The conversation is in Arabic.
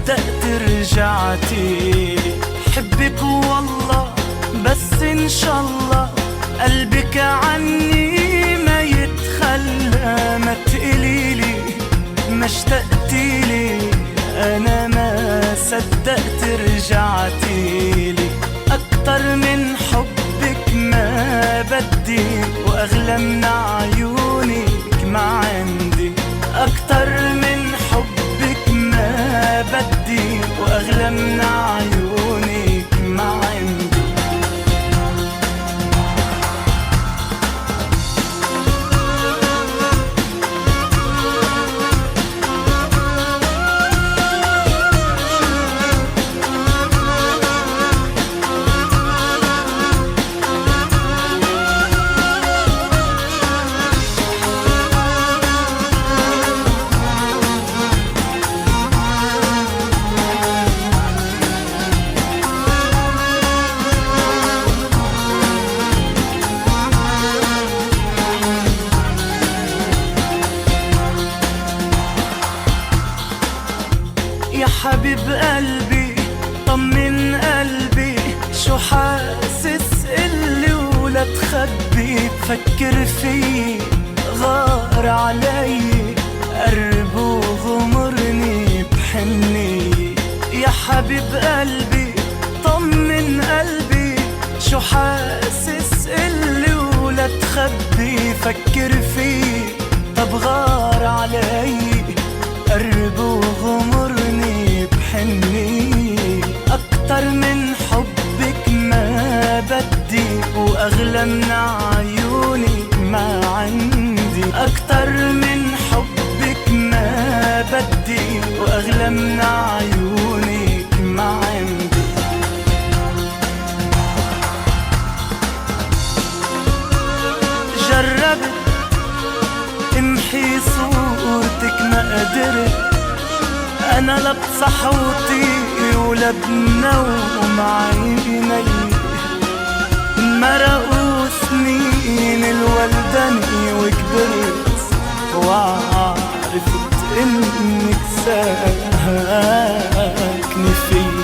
صدقت رجعتي. حبك والله بس ان شاء الله قلبك عني ما يتخلى. ما تقليلي ما اشتقتيلي، انا ما صدقت رجعتيلي. اكتر من حبك ما بدي، واغلى من عيونك ما عندي. اكتر من حبك ما بدي، واغلى من عيونك ما عندي. يا حبيب قلبي طمن قلبي، شو حاسس قلي ولا تخبي. بفكر فيه غار علي، قرب وغمرني بحني. يا حبيب قلبي طمن قلبي، شو حاسس قلي ولا تخبي. فكر فيه طب غار علي، قرب وغمرني بحني. أكتر من حبك ما بدي، وأغلى من عيونك ما عندي. أكتر من حبك ما بدي، وأغلى من عيونك ما عندي. جربت امحي صورتك ما قدرت، أنا لا بصحوتي ولا بنوم عيني. مرقوا سنين الولدني وكبرت، وعرفت إنك ساكنة فيه.